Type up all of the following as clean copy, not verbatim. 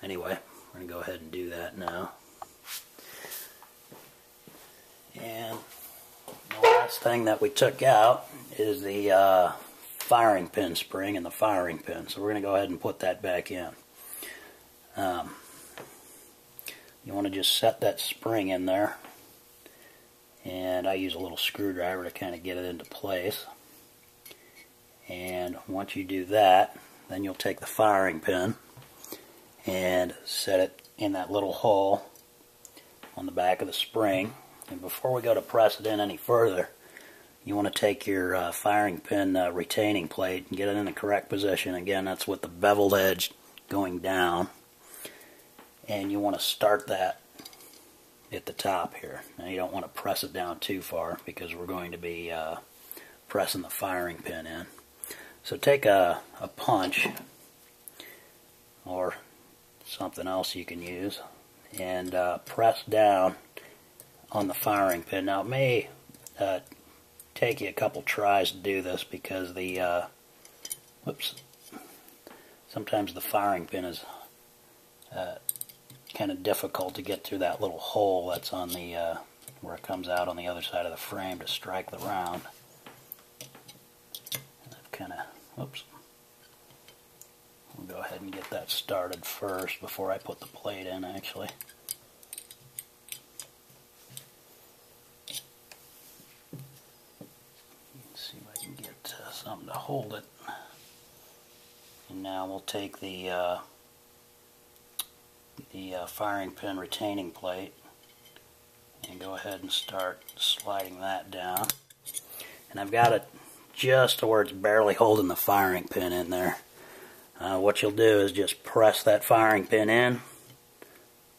anyway, we're going to go ahead and do that now. And the last thing that we took out is the firing pin spring and the firing pin. So we're going to go ahead and put that back in. You want to just set that spring in there. And I use a little screwdriver to kind of get it into place. And once you do that, then you'll take the firing pin and set it in that little hole on the back of the spring. And before we go to press it in any further, you want to take your firing pin retaining plate and get it in the correct position. Again, that's with the beveled edge going down. And you want to start that at the top here. Now you don't want to press it down too far because we're going to be pressing the firing pin in. So take a punch or something else you can use and press down on the firing pin. Now it may take you a couple tries to do this because the sometimes the firing pin is kind of difficult to get through that little hole that's on the where it comes out on the other side of the frame to strike the round. I've kind of, we'll go ahead and get that started first before I put the plate in actually. Let's see if I can get something to hold it. And now we'll take the firing pin retaining plate and go ahead and start sliding that down. And I've got it just to where it's barely holding the firing pin in there. What you'll do is just press that firing pin in,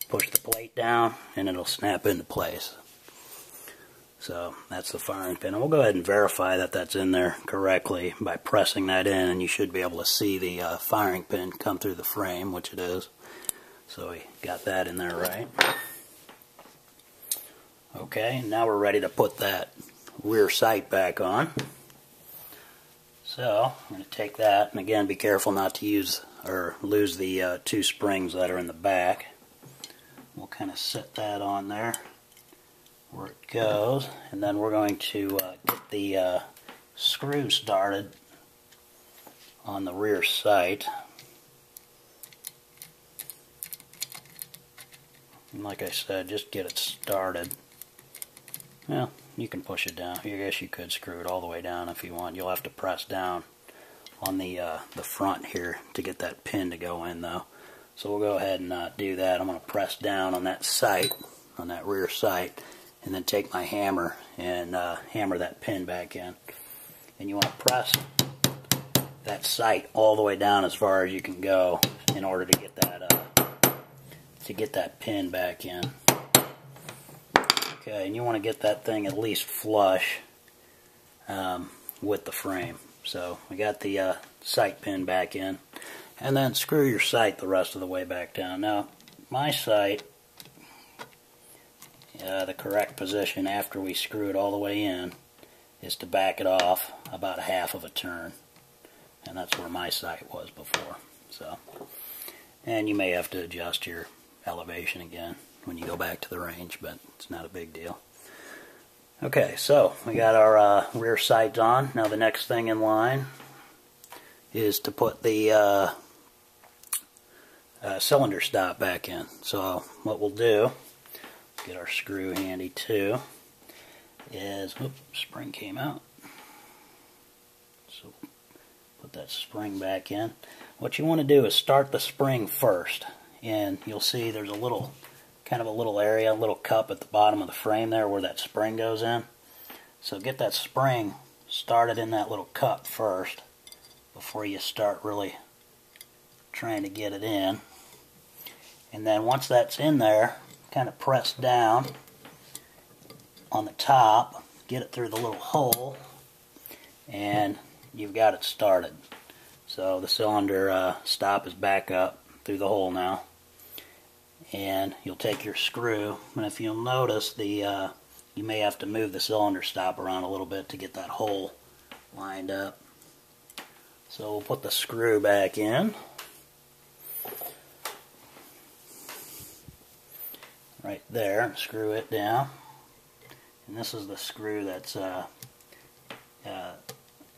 push the plate down, and it'll snap into place. So that's the firing pin. And we'll go ahead and verify that that's in there correctly by pressing that in, and you should be able to see the firing pin come through the frame, which it is. So we got that in there right. Okay, now we're ready to put that rear sight back on. So I'm going to take that, and again, be careful not to use or lose the two springs that are in the back. We'll kind of set that on there where it goes, and then we're going to get the screw started on the rear sight. And like I said, just get it started. Well, you can push it down. I guess you could screw it all the way down if you want. You'll have to press down on the front here to get that pin to go in though. So we'll go ahead and do that. I'm going to press down on that sight, on that rear sight, and then take my hammer and hammer that pin back in. And you want to press that sight all the way down as far as you can go in order to get that pin back in. Okay, and you want to get that thing at least flush with the frame. So we got the sight pin back in, and then screw your sight the rest of the way back down. Now my sight, the correct position after we screw it all the way in is to back it off about a half of a turn, and that's where my sight was before. So, and you may have to adjust your elevation again when you go back to the range, but it's not a big deal. Okay, so we got our rear sights on. Now the next thing in line is to put the cylinder stop back in. So what we'll do, get our screw handy too, is, oops, spring came out. So put that spring back in. What you want to do is start the spring first, and you'll see there's a little kind of a little area, a little cup at the bottom of the frame there where that spring goes in. So get that spring started in that little cup first before you start really trying to get it in. And then once that's in there, kind of press down on the top, get it through the little hole, and you've got it started. So the cylinder stop is back up through the hole now. And you'll take your screw, and if you'll notice, you may have to move the cylinder stop around a little bit to get that hole lined up. So we'll put the screw back in, right there, screw it down. And this is the screw that's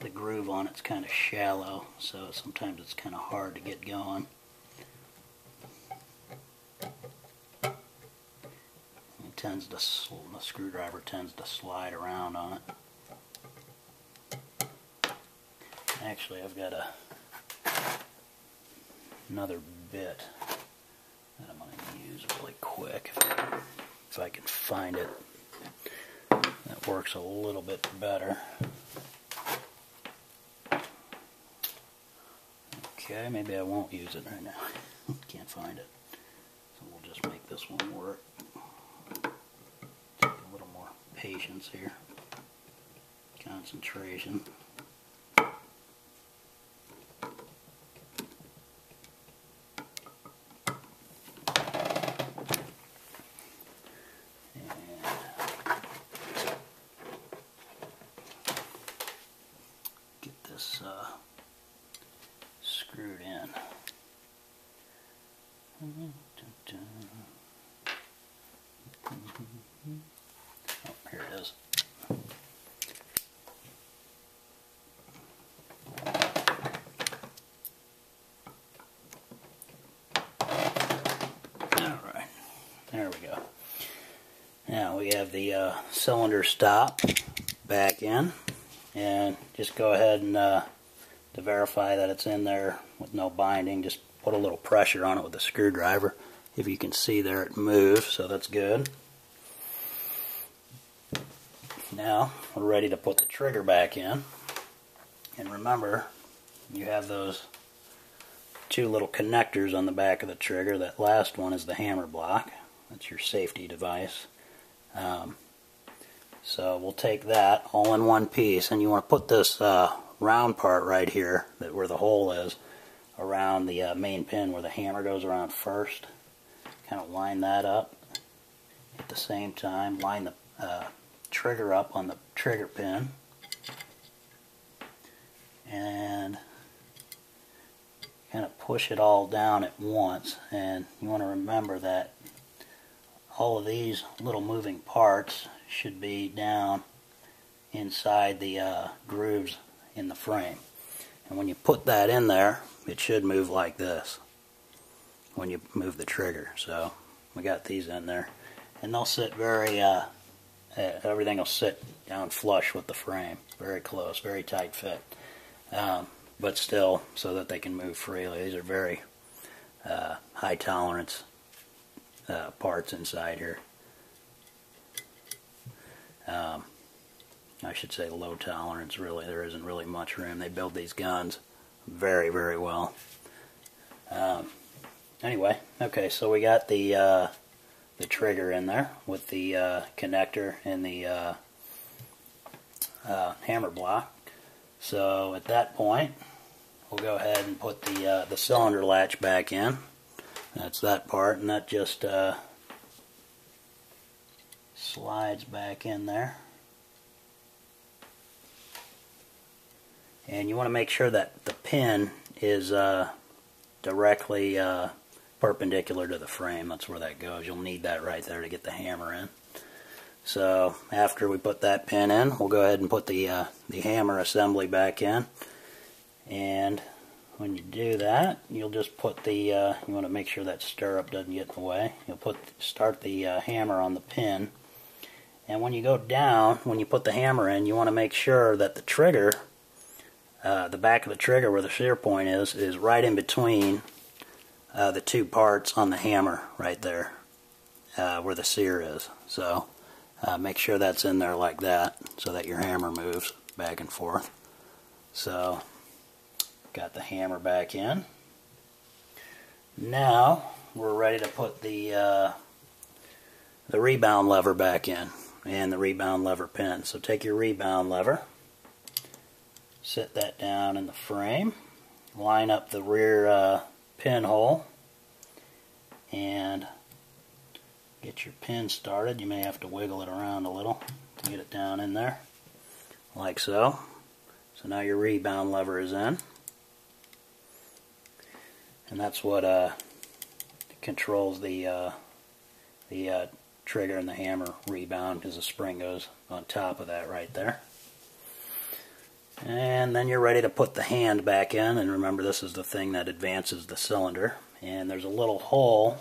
the groove on it's kind of shallow, so sometimes it's kind of hard to get going. The screwdriver tends to slide around on it. Actually, I've got another bit that I'm going to use really quick if I can find it. That works a little bit better. Okay, maybe I won't use it right now. Can't find it. So we'll just make this one work. Take a little more patience here. Concentration. Screwed in. Oh, here it is. Alright, there we go. Now we have the cylinder stop back in, and just go ahead and to verify that it's in there with no binding, just put a little pressure on it with a screwdriver. If you can see there, it moves, so that's good. Now we're ready to put the trigger back in. And remember, you have those two little connectors on the back of the trigger. That last one is the hammer block. That's your safety device. So we'll take that all in one piece, and you want to put this round part right here, that where the hole is, around the main pin where the hammer goes around first. Kind of line that up. At the same time, line the trigger up on the trigger pin, and kind of push it all down at once. And you want to remember that all of these little moving parts should be down inside the grooves in the frame. And when you put that in there, it should move like this when you move the trigger. So we got these in there, and they'll sit very everything will sit down flush with the frame, very close, very tight fit, but still so that they can move freely. These are very high tolerance parts inside here. I should say low tolerance, really. There isn't really much room. They build these guns very, very well. Anyway, okay, so we got the trigger in there with the connector and the hammer block. So at that point, we'll go ahead and put the cylinder latch back in. That's that part, and that just slides back in there. And you want to make sure that the pin is directly perpendicular to the frame. That's where that goes. You'll need that right there to get the hammer in. So after we put that pin in, we'll go ahead and put the hammer assembly back in. And when you do that, you'll just put the you want to make sure that stirrup doesn't get in the way. You'll start the hammer on the pin, and when you go down, when you put the hammer in, you want to make sure that the trigger, the back of the trigger where the sear point is right in between the two parts on the hammer right there, where the sear is. So make sure that's in there like that, so that your hammer moves back and forth. So got the hammer back in. Now we're ready to put the rebound lever back in, and the rebound lever pin. So take your rebound lever, set that down in the frame, line up the rear pinhole, and get your pin started. You may have to wiggle it around a little to get it down in there, like so. So now your rebound lever is in, and that's what controls the the trigger and the hammer rebound because the spring goes on top of that right there. And then you're ready to put the hand back in, and remember this is the thing that advances the cylinder. And there's a little hole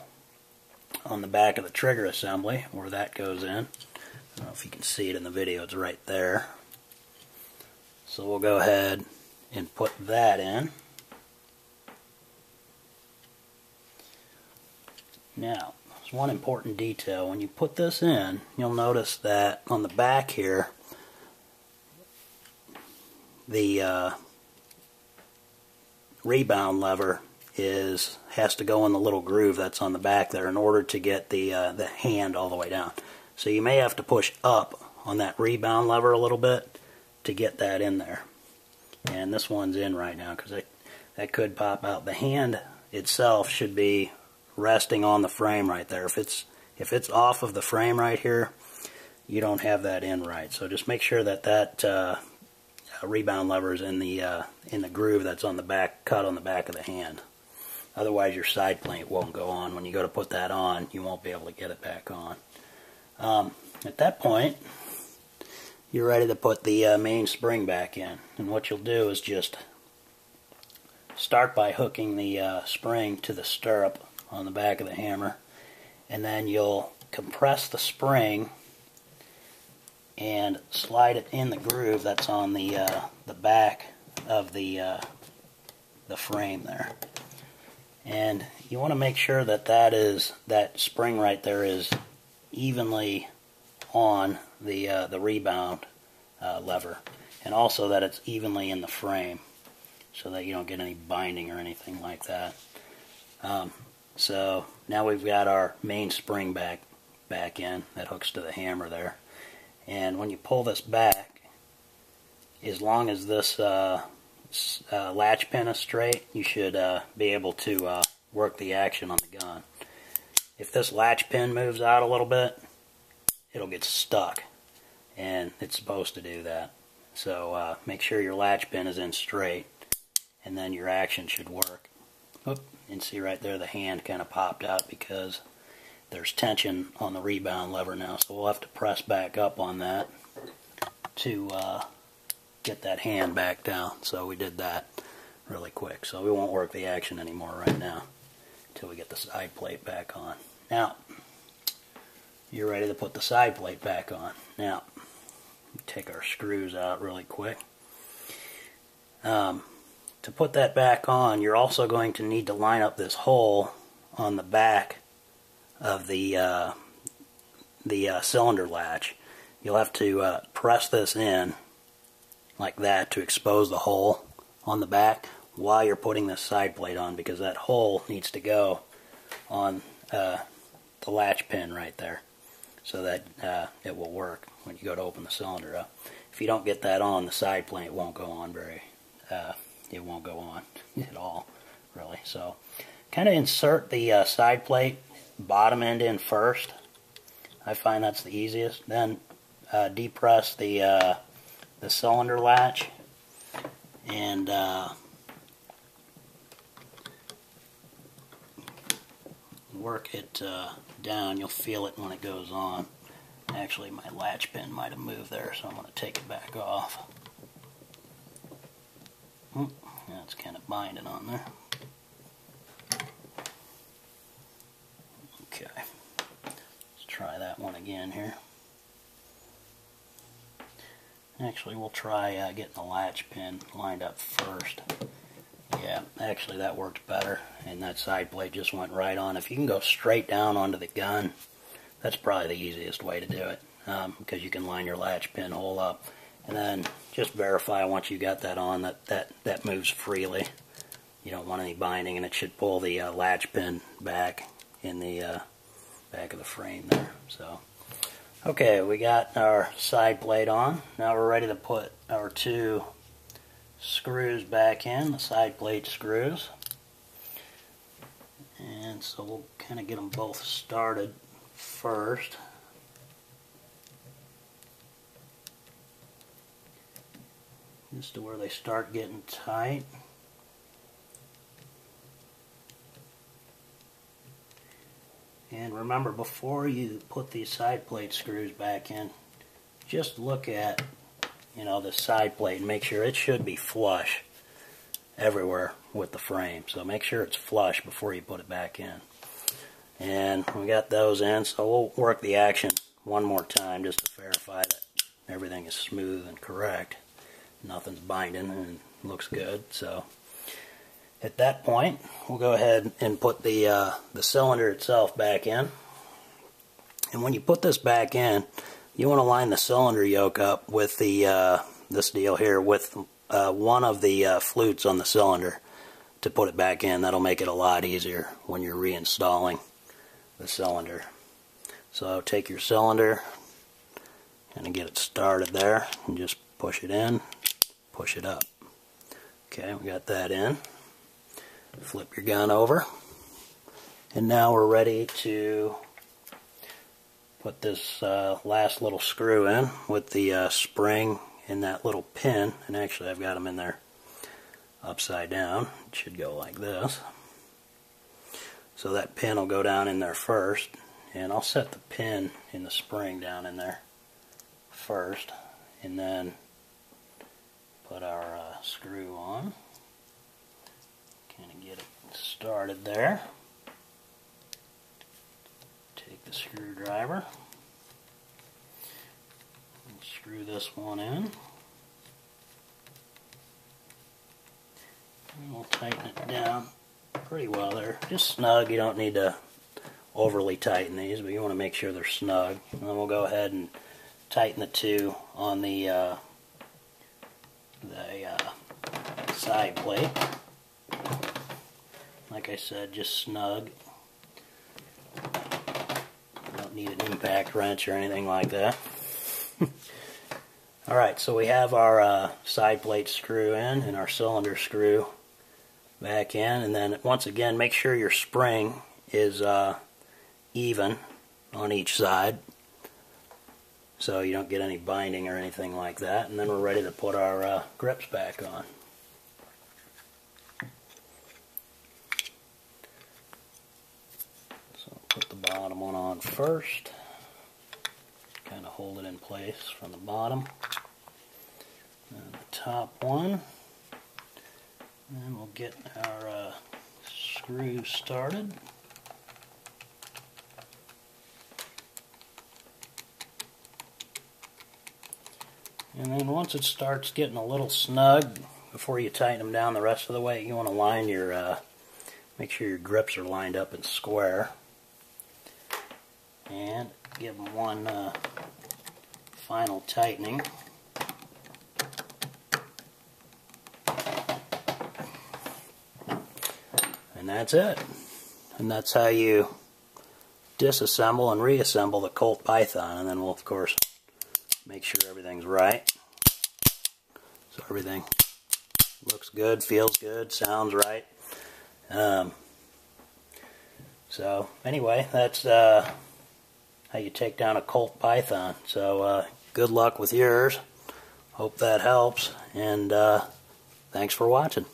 on the back of the trigger assembly where that goes in. I don't know if you can see it in the video, it's right there. So we'll go ahead and put that in. Now, there's one important detail. When you put this in, you'll notice that on the back here, the rebound lever has to go in the little groove that's on the back there in order to get the hand all the way down. So you may have to push up on that rebound lever a little bit to get that in there. And this one's in right now because that could pop out. The hand itself should be resting on the frame right there. If it's off of the frame right here, you don't have that in right. So just make sure that rebound lever is in the groove that's on the back, cut on the back of the hand. Otherwise your side plate won't go on. When you go to put that on, you won't be able to get it back on. At that point, you're ready to put the main spring back in. And what you'll do is just start by hooking the spring to the stirrup on the back of the hammer, and then you'll compress the spring and slide it in the groove that's on the back of the frame there. And you want to make sure that that spring right there is evenly on the rebound lever, and also that it's evenly in the frame so that you don't get any binding or anything like that. So now we've got our main spring back in that hooks to the hammer there. And when you pull this back, as long as this latch pin is straight, you should be able to work the action on the gun. If this latch pin moves out a little bit, it'll get stuck, and it's supposed to do that. So make sure your latch pin is in straight, and then your action should work. Oop, you can see right there the hand kind of popped out because there's tension on the rebound lever now, so we'll have to press back up on that to get that hand back down. So we did that really quick, so we won't work the action anymore right now until we get the side plate back on. Now you're ready to put the side plate back on. Now take our screws out really quick. To put that back on, you're also going to need to line up this hole on the back of the cylinder latch. You'll have to press this in like that to expose the hole on the back while you're putting this side plate on, because that hole needs to go on the latch pin right there so that it will work when you go to open the cylinder up. If you don't get that on, the side plate won't go on it won't go on at all, really. So kind of insert the side plate bottom end in first. I find that's the easiest. Then depress the cylinder latch and work it down. You'll feel it when it goes on. Actually, my latch pin might have moved there, so I'm going to take it back off. Now it's kind of binding on there. Okay, let's try that one again here. Actually, we'll try getting the latch pin lined up first. Yeah, actually that worked better, and that side plate just went right on. If you can go straight down onto the gun, that's probably the easiest way to do it, because you can line your latch pin hole up. And then just verify once you got that on that moves freely. You don't want any binding, and it should pull the latch pin back in the back of the frame there. So, okay, we got our side plate on. Now we're ready to put our two screws back in, the side plate screws. And so we'll kind of get them both started first. Just to where they start getting tight. And remember, before you put these side plate screws back in, just look at, the side plate and make sure it should be flush everywhere with the frame. So make sure it's flush before you put it back in. And we got those in, so we'll work the action one more time just to verify that everything is smooth and correct. Nothing's binding and looks good. So at that point, we'll go ahead and put the cylinder itself back in. And when you put this back in, you want to line the cylinder yoke up with the this deal here with one of the flutes on the cylinder to put it back in. That'll make it a lot easier when you're reinstalling the cylinder. So take your cylinder and get it started there and just push it in, push it up. Okay, we got that in. Flip your gun over, and now we're ready to put this last little screw in with the spring and that little pin. And actually I've got them in there upside down. It should go like this. So that pin will go down in there first, and I'll set the pin in the spring down in there first, and then put our screw on. Kind of get it started there. Take the screwdriver and screw this one in. And we'll tighten it down pretty well there. Just snug. You don't need to overly tighten these, but you want to make sure they're snug. And then we'll go ahead and tighten the two on the side plate. Like I said, just snug. Don't need an impact wrench or anything like that. Alright, so we have our side plate screw in and our cylinder screw back in, and then once again make sure your spring is even on each side so you don't get any binding or anything like that. And then we're ready to put our grips back on. So put the bottom one on first, kind of hold it in place from the bottom, and the top one. And we'll get our screw started. And then once it starts getting a little snug, before you tighten them down the rest of the way, you want to line your, make sure your grips are lined up and square. And give them one final tightening. And that's it. And that's how you disassemble and reassemble the Colt Python. And then we'll, of course, make sure everything's right. So everything looks good, feels good, sounds right. So anyway, that's how you take down a Colt Python. So good luck with yours. Hope that helps. And thanks for watching.